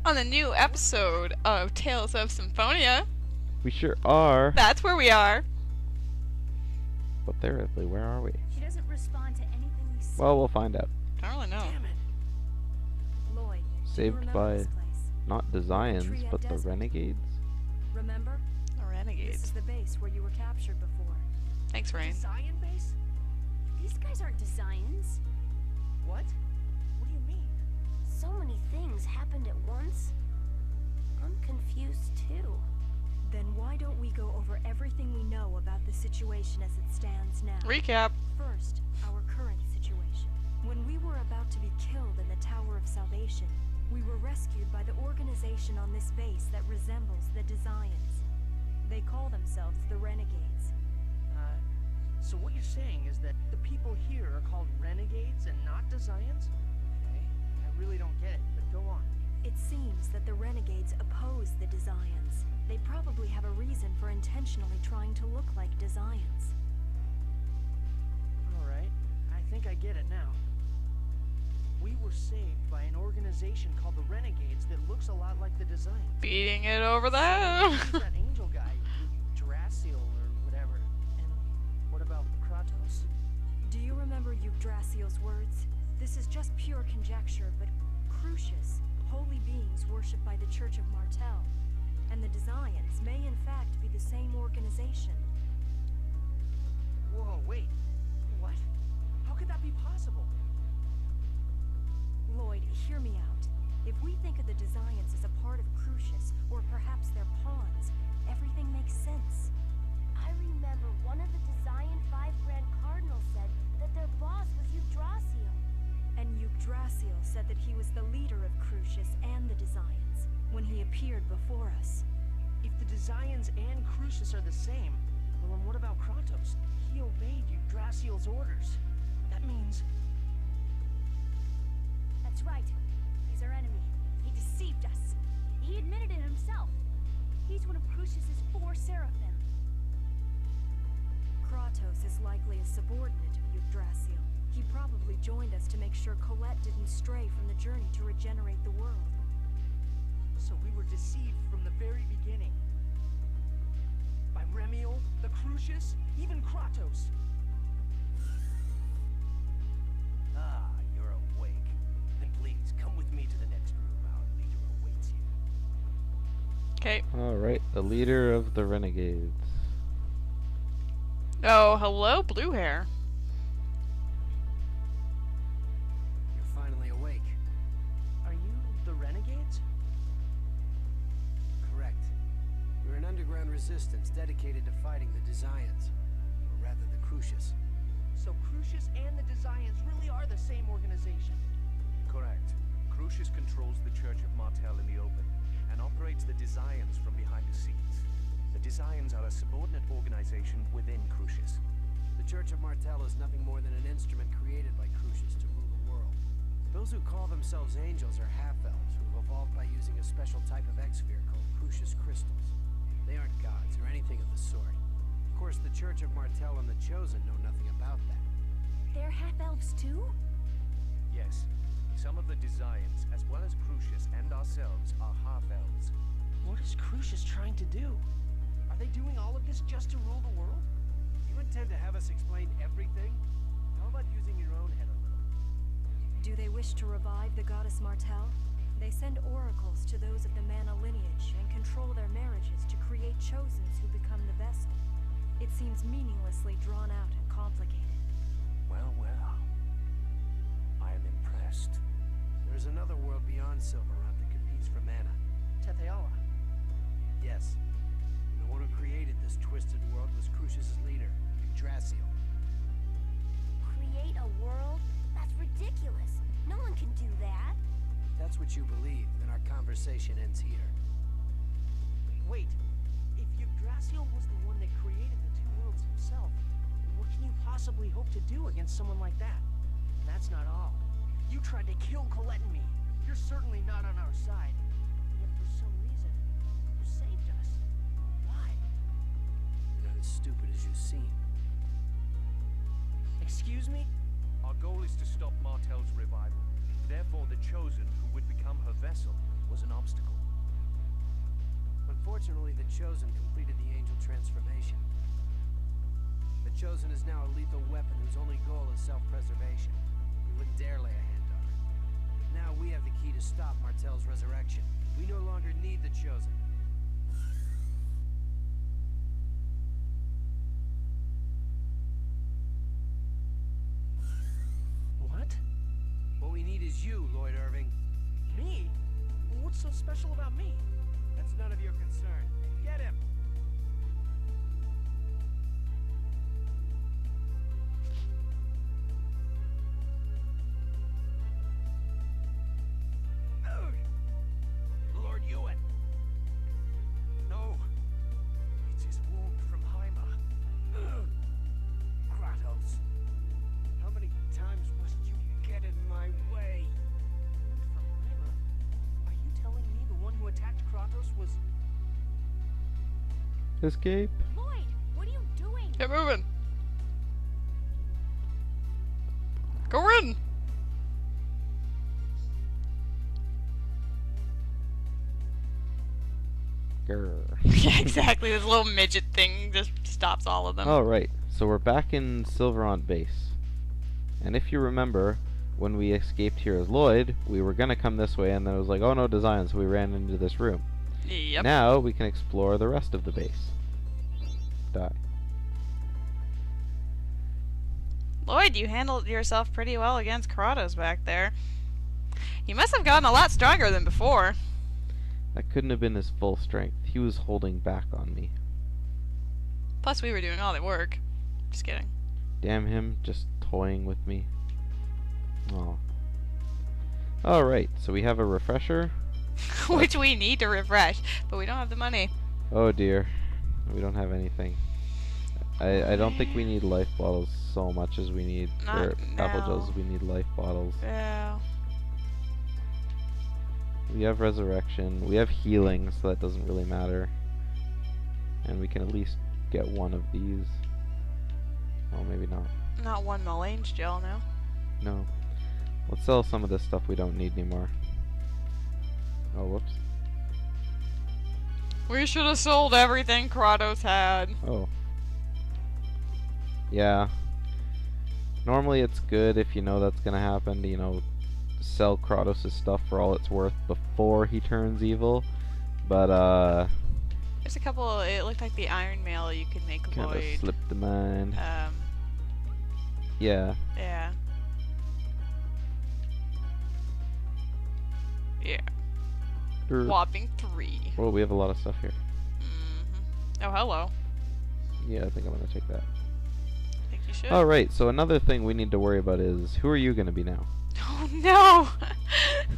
On the new episode of Tales of Symphonia. We sure are. That's where we are. But theoretically, where are we? She doesn't respond to anything we say. Well, we'll find out. I don't really know. Damn it. Lloyd, Saved by not the Zions, but the Renegades. Remember? The This Renegades. is the base where you were captured before. Thanks, Rain. Zion base? These guys aren't Zions. What? What do you mean? So many things happened at once. I'm confused too. Then why don't we go over everything we know about the situation as it stands now? Recap. First, our current situation. When we were about to be killed in the Tower of Salvation, we were rescued by the organization on this base that resembles the Zions. They call themselves the Renegades. So what you're saying is that the people here are called renegades and not Zions? Okay, I really don't get it, but go on. It seems that the Renegades oppose the Zions. They probably have a reason for intentionally trying to look like Zions. Alright, I think I get it now. We were saved by an organization called the Renegades that looks a lot like the Zions. Beating it over the So, head. who's that angel guy, Yggdrasil or whatever. And what about Kratos? Do you remember Yggdrasil's words? This is just pure conjecture, but Crucius, holy beings worshipped by the Church of Martel, and the Zions may in fact be the same organization. Whoa, wait. What? How could that be possible? Lloyd, hear me out. If we think of the Zions as a part of Crucius, or perhaps their pawns, everything makes sense. I remember one of the Zion 5 Grand Cardinals said that their boss was Yggdrasil. And Yggdrasil said that he was the leader of Crucius and the Zions when he appeared before us. If the Zions and Crucius are the same, well then what about Kratos? He obeyed Yggdrasil's orders. That means... That's right. He's our enemy. He deceived us. He admitted it himself. He's one of Crucius's 4 seraphim. Kratos is likely a subordinate of Yggdrasil. He probably joined us to make sure Colette didn't stray from the journey to regenerate the world. So we were deceived from the very beginning. By Remiel, the Crucius, even Kratos. Ah, you're awake. Then please, come with me to the next room. Our leader awaits you. Okay. Alright, the leader of the Renegades. Oh, hello, blue hair. You're finally awake. Are you the Renegades? Correct. You're an underground resistance dedicated to fighting the Zions. Or rather, the Crucius. So Crucius and the Zions really are the same organization. Correct. Crucius controls the Church of Martel in the open, and operates the Zions from behind the scenes. The Zions are a subordinate organization within Crucius. The Church of Martel is nothing more than an instrument created by Crucius to rule the world. Those who call themselves angels are half-elves who have evolved by using a special type of X-sphere called Crucius crystals. They aren't gods or anything of the sort. Of course, the Church of Martel and the Chosen know nothing about that. They're half-elves too? Yes, some of the Zions, as well as Crucius and ourselves, are half-elves. What is Crucius trying to do? Are they doing all of this just to rule the world? You intend to have us explain everything? How about using your own head a little? Do they wish to revive the goddess Martel? They send oracles to those of the Mana lineage and control their marriages to create Chosens who become the vessel. It seems meaninglessly drawn out and complicated. Well, well. I am impressed. There's another world beyond Silverrun that competes for mana. Tethe'alla. Yes. And the one who created this twisted world was Crucius' leader, Yggdrasil. Create a world? That's ridiculous. No one can do that. If that's what you believe, then our conversation ends here. Wait, if Yggdrasil was the one that created the 2 worlds himself, what can you possibly hope to do against someone like that? And that's not all. You tried to kill Colette and me. You're certainly not on our side. Yet for some reason, you saved us. Why? You're not as stupid as you seem. Excuse me? Our goal is to stop Martel's revival. Therefore, the Chosen, who would become her vessel, was an obstacle. Unfortunately, the Chosen completed the Angel transformation. The Chosen is now a lethal weapon whose only goal is self-preservation. We wouldn't dare lay a hand on her. But now we have the key to stop Martel's resurrection. We no longer need the Chosen. What? What we need is you, Lloyd Irving. Me? What's so special about me? That's none of your concern. Get him! Lord Ewan! No! It's his wound from Heimer. Kratos. How many times must you get in my way? From Heimer? Are you telling me the one who attacked Kratos was... Escape. Lloyd, what are you doing? Get moving. Go in. Grr. Yeah, exactly. This little midget thing just stops all of them. Alright, so we're back in Silverant base. And if you remember, when we escaped here as Lloyd, we were gonna come this way and then it was like, oh no, design, so we ran into this room. Yep. Now we can explore the rest of the base. Die. Lloyd, you handled yourself pretty well against Kratos back there. You must have gotten a lot stronger than before. That couldn't have been his full strength. He was holding back on me. Plus, we were doing all the work. Just kidding. Damn him, just toying with me. Oh. Alright, so we have a refresher. Which we need to refresh, but we don't have the money. Oh dear. We don't have anything. I don't think we need life bottles so much as we need, or apple gels as we need life bottles. Yeah. We have resurrection. We have healing, so that doesn't really matter. And we can at least get one of these. Oh, maybe not. Not one Mullane's gel now. No. Let's sell some of this stuff we don't need anymore. Oh, whoops. We should have sold everything Kratos had. Oh. Yeah. Normally it's good if you know that's gonna happen to, you know, sell Kratos' stuff for all it's worth before he turns evil. But, There's a couple, it looked like the Iron Mail you could make kinda Lloyd. slipped the mind. Yeah. Yeah. Yeah. Whopping 3. Well, we have a lot of stuff here. Oh, hello. Yeah, I think I'm gonna take that. I think you should. Alright, so another thing we need to worry about is, who are you gonna be now? Oh no!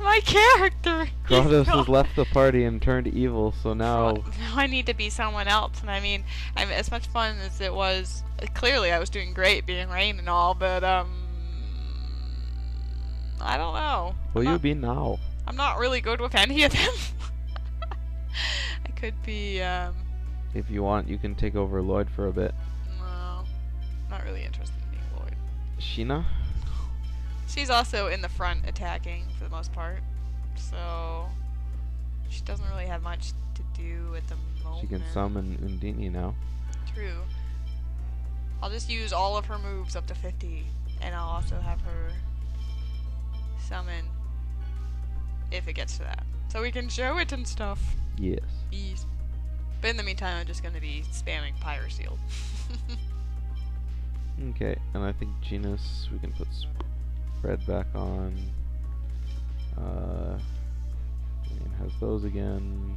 My character! He's Kratos gone. has left the party and turned evil, so now... Now I need to be someone else, and I mean, as much fun as it was, clearly I was doing great being Rain and all, but, I don't know. Will you be now? I'm not really good with any of them. I could be, If you want, you can take over Lloyd for a bit. no, not really interested in being Lloyd. Sheena? She's also in the front attacking for the most part, so she doesn't really have much to do at the moment. She can summon Undini now. True. I'll just use all of her moves up to 50, and I'll also have her summon if it gets to that. So we can show it and stuff. Yes. Yes. But in the meantime, I'm just going to be spamming Pyre Seal. Okay, and I think Genus, we can put spread back on. And has those again.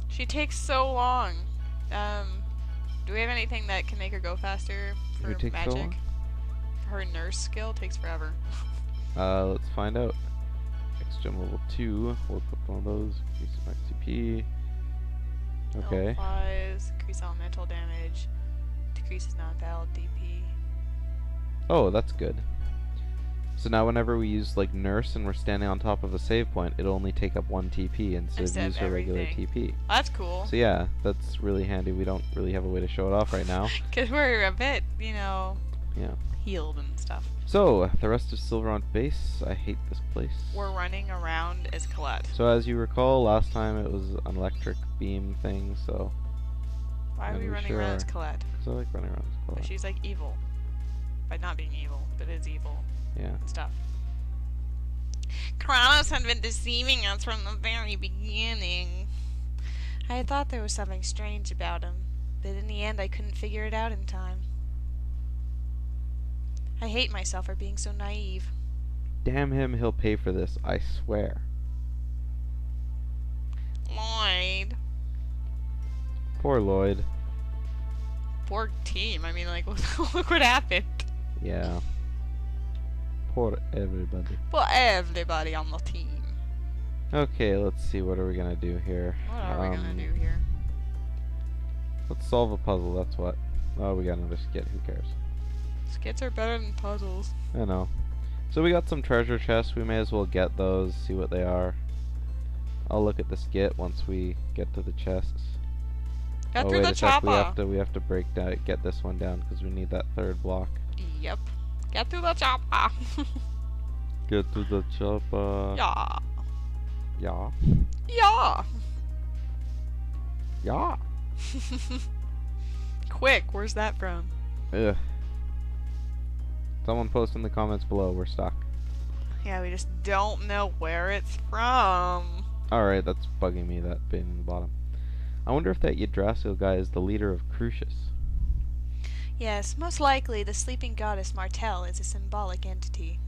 She takes so long. Do we have anything that can make her go faster for Who takes so magic? long? Her nurse skill takes forever. Let's find out. X-Gem level 2. We'll equip one of those. Increase max CP. Okay. Flies, increase elemental damage, decreases non-valid DP. Oh, that's good. So now whenever we use like Nurse and we're standing on top of a save point, it'll only take up 1 TP instead of use her regular TP. That's cool. So yeah, that's really handy. We don't really have a way to show it off right now. Because we're a bit, Yeah. healed and stuff. So, the rest of Silverant Base. I hate this place. We're running around as Colette. So as you recall, last time it was an electric beam thing, so... Why are and we running sure around as are. Colette? 'Cause I like running around as But Colette. she's like evil. By not being evil, but is evil Yeah. and stuff. Kronos had been deceiving us from the very beginning. I thought there was something strange about him, but in the end I couldn't figure it out in time. I hate myself for being so naive. Damn him, he'll pay for this, I swear. Lloyd. Poor Lloyd. Poor team. I mean, like, look what happened. Yeah. Poor everybody. For everybody on the team. Okay, let's see, what are we gonna do here? What are we gonna do here? Let's solve a puzzle, that's what. Oh, we got another skit, who cares? Skits are better than puzzles. I know. So we got some treasure chests, we may as well get those, see what they are. I'll look at the skit once we get to the chests. Get Oh, through wait the a sec, chopper. we have to break down, get this one down because we need that third block. Yep. Get through the chopper. Get to the chopper. Yeah. Yeah. Yeah. Yeah. Quick, where's that from? Ugh. Someone post in the comments below, we're stuck. Yeah, we just don't know where it's from. Alright, that's bugging me, that bit in the bottom. I wonder if that Yggdrasil guy is the leader of Crucius. Yes, most likely the sleeping goddess Martel is a symbolic entity,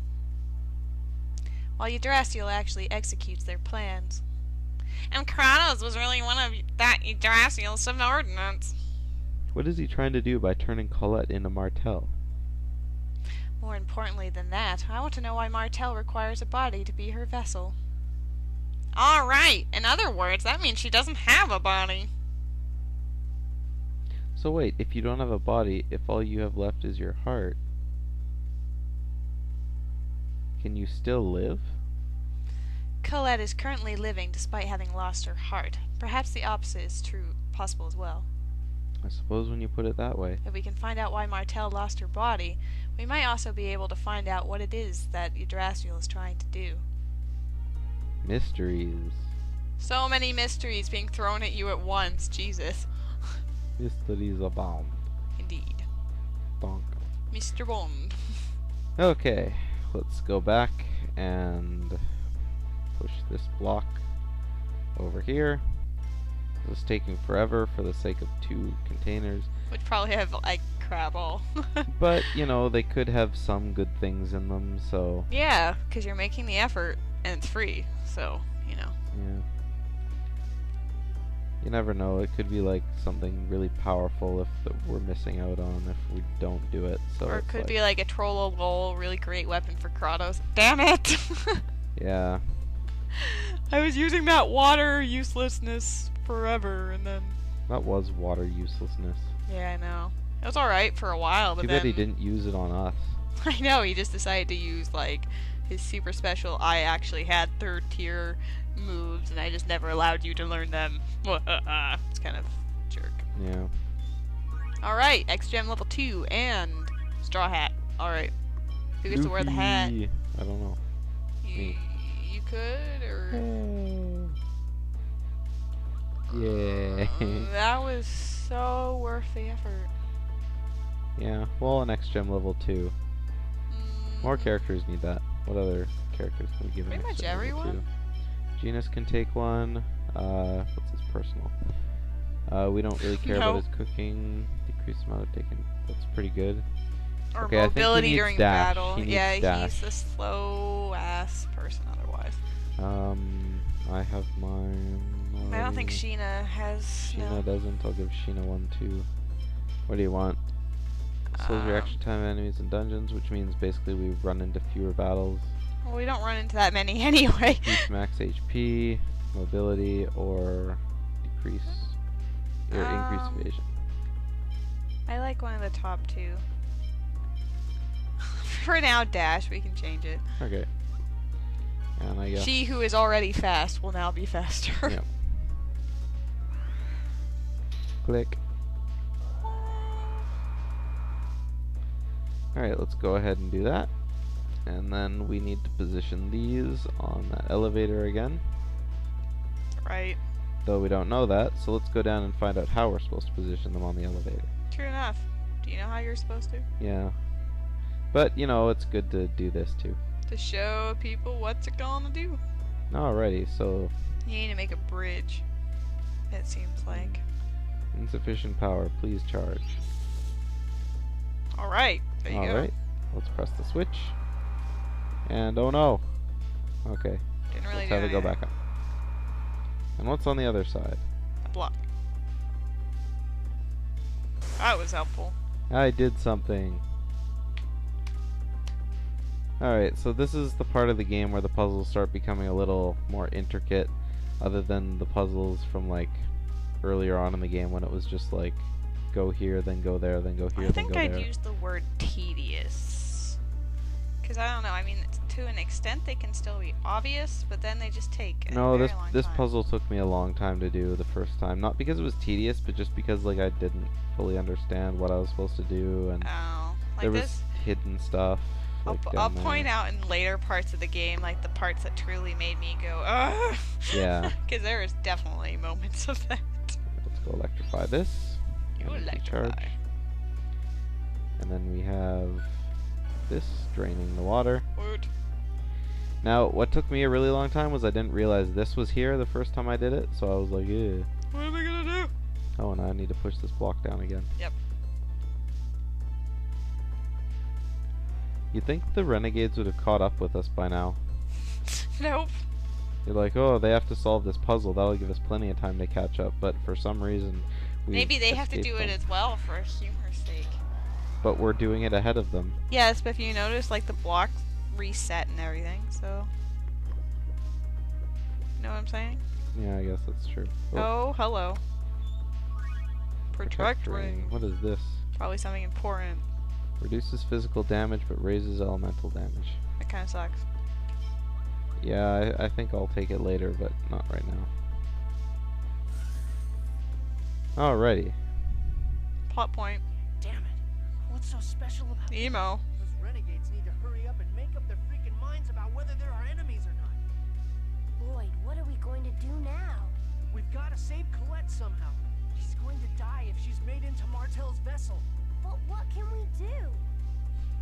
while Yggdrasil actually executes their plans. And Kronos was really one of that Yggdrasil's subordinates. What is he trying to do by turning Colette into Martel? More importantly than that, I want to know why Martel requires a body to be her vessel. Alright, in other words, that means she doesn't have a body. So wait, if you don't have a body, if all you have left is your heart, can you still live? Colette is currently living despite having lost her heart. Perhaps the opposite is possible as well. I suppose when you put it that way. If we can find out why Martel lost her body, we might also be able to find out what it is that Yggdrasil is trying to do. Mysteries. So many mysteries being thrown at you at once, Jesus. Mysteries abound. Indeed. Donk. Mr. Bond. Okay, let's go back and push this block over here. This is taking forever for the sake of 2 containers. Would probably have, like, crab all. But, you know, they could have some good things in them, so... Yeah, because you're making the effort, and it's free, so, you know. Yeah. You never know, it could be like something really powerful if we're missing out on if we don't do it. So Or it it's could like, be like a troll really great weapon for Kratos. Damn it! yeah. I was using that water uselessness forever, and then... That was water uselessness. Yeah, I know. It was alright for a while, but Too then... bad he didn't use it on us. I know, he just decided to use, like, his super special, I actually had 3rd tier moves, and I just never allowed you to learn them. It's kind of a jerk. Yeah. Alright, X-Gem level 2, and Straw Hat. Alright. Who gets to wear the hat? Goofy. I don't know. Me. You could, or... Yeah. That was so worth the effort. Yeah. Well, an X-Gem level 2. More characters need that. What other characters can we give an Pretty much X-Gem level everyone. 2? Genus can take one. What's his personal? We don't really care No. about his cooking. Decreased amount of taken. That's pretty good. Or Okay, I think he mobility needs during dash. battle. He needs Yeah, dash. he's a slow ass person otherwise. I have mine. I don't think already. Sheena has. Sheena no. doesn't. I'll give Sheena one too. What do you want? Slows reaction time of enemies in dungeons, which means basically we run into fewer battles. Well, we don't run into that many anyway. Decrease max HP, mobility, or decrease or increase evasion. I like one of the top 2. For now, dash. We can change it. Okay. And I guess. She who is already fast will now be faster. Yep. Click. Alright, let's go ahead and do that. And then we need to position these on that elevator again. Right. Though we don't know that, so let's go down and find out how we're supposed to position them on the elevator. True enough. Do you know how you're supposed to? Yeah. But, you know, it's good to do this too. To show people what's it gonna do. Alrighty, so You need to make a bridge, it seems like. insufficient power, please charge. Alright, there you go. Alright, let's press the switch. And oh no. Okay, Didn't really let's do have it go anything. back up. And what's on the other side? A block. That was helpful. I did something. Alright, so this is the part of the game where the puzzles start becoming a little more intricate, other than the puzzles from like earlier on in the game when it was just like go here, then go there, then go here, I then think go I'd there. use the word tedious. Because I don't know, I mean, to an extent they can still be obvious, but then they just take a No, very this long this time. puzzle took me a long time to do the first time. Not because it was tedious, but just because like I didn't fully understand what I was supposed to do, and Oh, like there was this? hidden stuff. Like I'll down point there. out in later parts of the game, like the parts that truly made me go, ugh. Yeah. Because there is definitely moments of that. Let's go electrify this. You and electrify. recharge. And then we have this draining the water. Woot. Now, what took me a really long time was I didn't realize this was here the first time I did it, so I was like, yeah. What am I gonna do? Oh, and I need to push this block down again. Yep. You'd think the renegades would have caught up with us by now. Nope. You're like, oh, they have to solve this puzzle. That'll give us plenty of time to catch up. But for some reason, we Maybe they have to do it as well for humor's sake. But we're doing it ahead of them. Yes, but if you notice, like the blocks reset and everything, so. You know what I'm saying? Yeah, I guess that's true. Oh, hello. Protect ring. What is this? Probably something important. Reduces physical damage but raises elemental damage. That kind of sucks. Yeah, I think I'll take it later, but not right now. Alrighty. Plot point. Damn it. What's so special about Emo. Those renegades need to hurry up and make up their freaking minds about whether they're our enemies or not. Lloyd, what are we going to do now? We've got to save Colette somehow. She's going to die if she's made into Martel's vessel. But what can we do?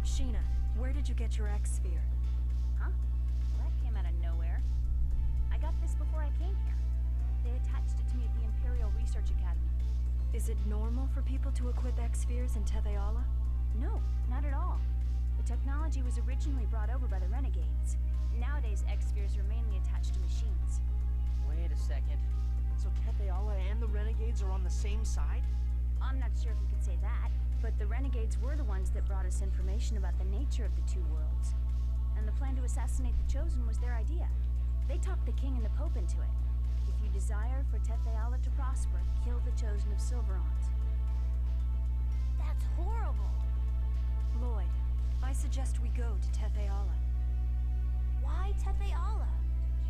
Sheena, where did you get your X-Sphere? Huh? Well, that came out of nowhere. I got this before I came here. They attached it to me at the Imperial Research Academy. Is it normal for people to equip X-Spheres in Tethe'alla? No, not at all. The technology was originally brought over by the Renegades. Nowadays, X-Spheres are mainly attached to machines. Wait a second. So Tethe'alla and the renegades are on the same side? I'm not sure if you could say that, but the Renegades were the ones that brought us information about the nature of the two worlds. And the plan to assassinate the Chosen was their idea. They talked the King and the Pope into it. If you desire for Tethe'alla to prosper, kill the Chosen of Silverant. That's horrible! Lloyd, I suggest we go to Tethe'alla. Why Tethe'alla?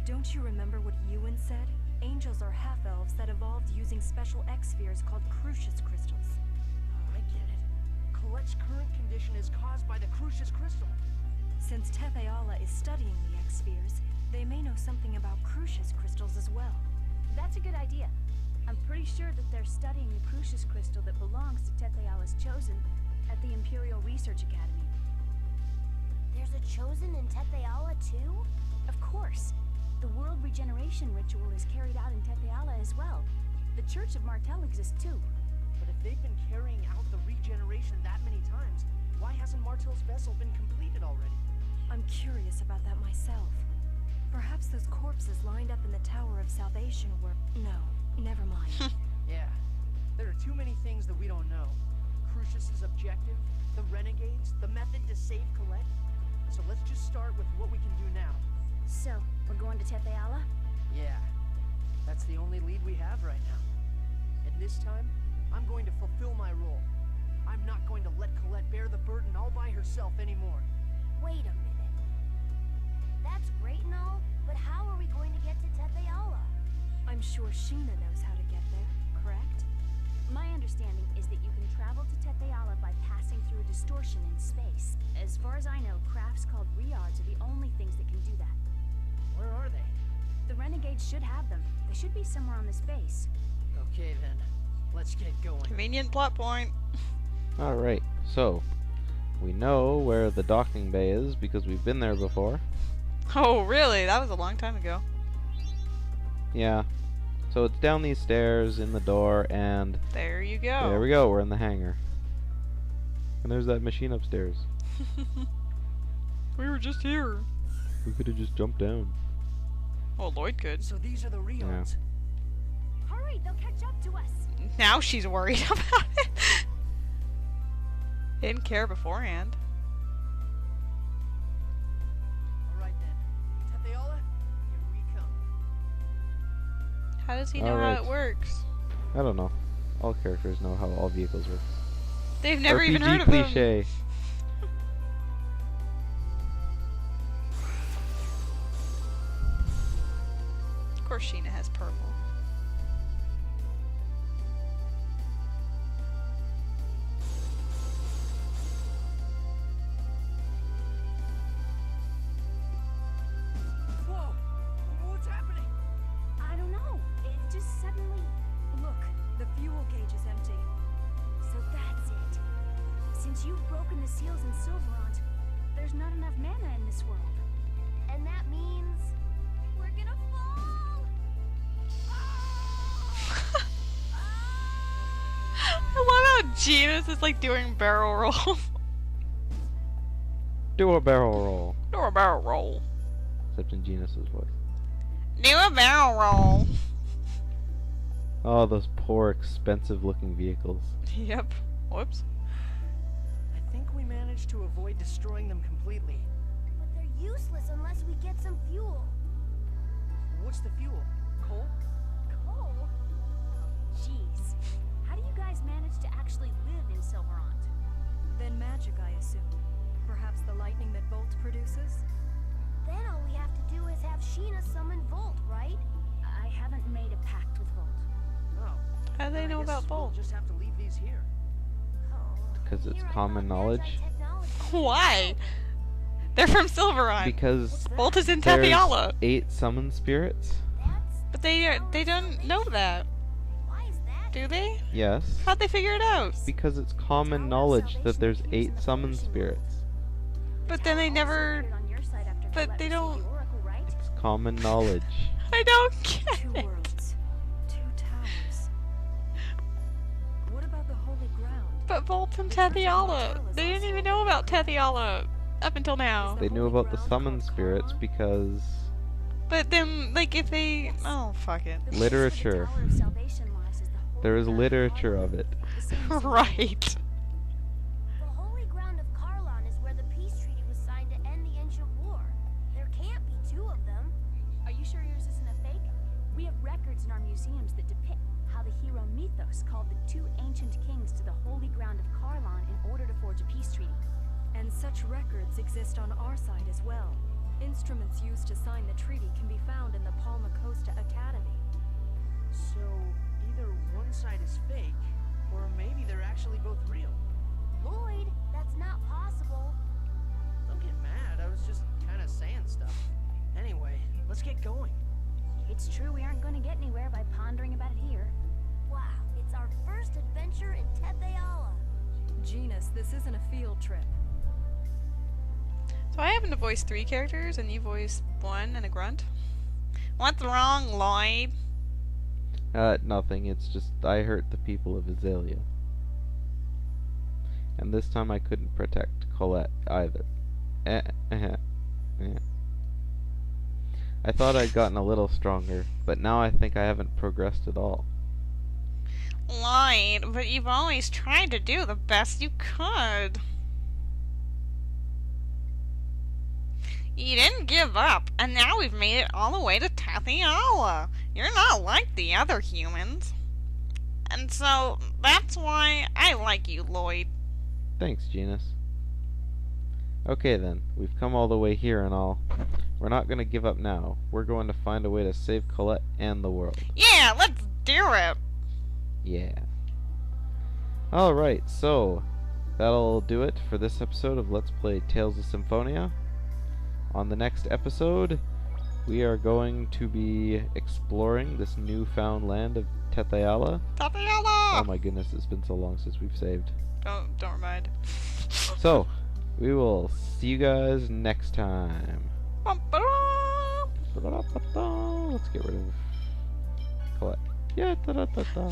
Don't you remember what Ewan said? Angels are half-elves that evolved using special X-Spheres called Crucius crystals. Oh, I get it. Colette's current condition is caused by the Crucius crystal. Since Tethe'alla is studying the X-Spheres, they may know something about Crucius crystals as well. That's a good idea. I'm pretty sure that they're studying the Crucius crystal that belongs to Tethe'alla's Chosen at the Imperial Research Academy. There's a Chosen in Tethe'alla too? Of course. The world regeneration ritual is carried out in Tethe'alla as well. The Church of Martel exists too. But if they've been carrying out the regeneration that many times, why hasn't Martel's vessel been completed already? I'm curious about that myself. Perhaps those corpses lined up in the Tower of Salvation were... No, never mind. Yeah. There are too many things that we don't know. Crucius's objective, the renegades, the method to save Colette. So let's just start with what we can do now. So, we're going to Tethe'alla? Yeah. That's the only lead we have right now. And this time, I'm going to fulfill my role. I'm not going to let Colette bear the burden all by herself anymore. Wait a minute. That's great and all, but how are we going to get to Tethe'alla? I'm sure Sheena knows how to get there, correct? My understanding is that you can travel to Tethe'alla by passing through a distortion in space. As far as I know, crafts called Riards are the only things that can do that. Where are they? The Renegades should have them. They should be somewhere on this base. Okay then, let's get going. Convenient plot point. Alright, so we know where the docking bay is because we've been there before. Oh, really? That was a long time ago. Yeah. So it's down these stairs in the door, and There you go. there we go, we're in the hangar. And there's that machine upstairs. We were just here. We could have just jumped down. Oh, Lloyd could. So these are the Riards. Hurry, they'll catch up to us. Now she's worried about it. Didn't care beforehand. Alright then. Tethe'alla, here we come. How does he know how Alright. it works? I don't know. All characters know how all vehicles work. They've never RPG even heard of them. cliche. Of course Sheena has purple. Whoa! What's happening? I don't know. It just suddenly... Look, the fuel gauge is empty. So that's it. Since you've broken the seals in Silverant, there's not enough mana in this world. And that means... we're gonna fall! I love how Genus is like doing barrel roll. Do a barrel roll. Do a barrel roll. Except in Genus's voice. Do a barrel roll. Oh, those poor, expensive-looking vehicles. Yep. Whoops. I think we managed to avoid destroying them completely. But they're useless unless we get some fuel. What's the fuel? Coal? Coal? Jeez. How do you guys manage to actually live in Silverant? Then magic, I assume. Perhaps the lightning that Volt produces? Then all we have to do is have Sheena summon Volt, right? I haven't made a pact with Volt. Oh. How do they then I know guess about we'll Volt? just have to leave these here. Oh. 'Cause it's Here I common thought knowledge. Magi-technology was Why? They're from Silverant. Because Bolt is in there's Tethe'alla. 8 summon spirits. That's... But they don't know that, Why is that? do they? Yes. How'd they figure it out? Because it's common knowledge that there's 8 summon spirits. But then they never... On your side after But Colette they received don't- the Oracle, right? It's common knowledge. I don't get Two it. worlds. Two towers. What about the holy ground? But Volt and Tethe'alla. They didn't even know about Tethe'alla up until now. They knew about the summon spirits because But then, like, if they... Oh, fuck it. The place where the literature. Tower of Salvation lies is the holy there is ground of literature Karlan. of it. The same as Right. The holy ground of Karlan is where the peace treaty was signed to end the ancient war. There can't be two of them. Are you sure yours isn't a fake? We have records in our museums that depict how the hero Mythos called the two ancient kings to the holy ground of Karlan in order to forge a peace treaty. And such records exist on our side as well. Instruments used to sign the treaty can be found in the Palma Costa Academy. So, either one side is fake, or maybe they're actually both real. Lloyd, that's not possible. Don't get mad, I was just kinda saying stuff. Anyway, let's get going. It's true we aren't going to get anywhere by pondering about it here. Wow, it's our first adventure in Tethe'alla. Genus, this isn't a field trip. So I happen to voice 3 characters, and you voice 1 and a grunt. What's wrong, Lloyd? Nothing. It's just I hurt the people of Azalea. And this time I couldn't protect Colette either. I thought I'd gotten a little stronger, but now I think I haven't progressed at all. Lloyd, but you've always tried to do the best you could. You didn't give up, and now we've made it all the way to Tethe'alla. You're not like the other humans. And so, that's why I like you, Lloyd. Thanks, Genus. Okay then, we've come all the way here and all. We're not gonna give up now. We're going to find a way to save Colette and the world. Yeah, let's do it. Yeah. Alright, so that'll do it for this episode of Let's Play Tales of Symphonia. On the next episode, we are going to be exploring this newfound land of Tethe'alla. Tethe'alla! Oh my goodness, it's been so long since we've saved. Don't remind. So, we will see you guys next time. Let's get rid of Colette. Yeah, da da da da.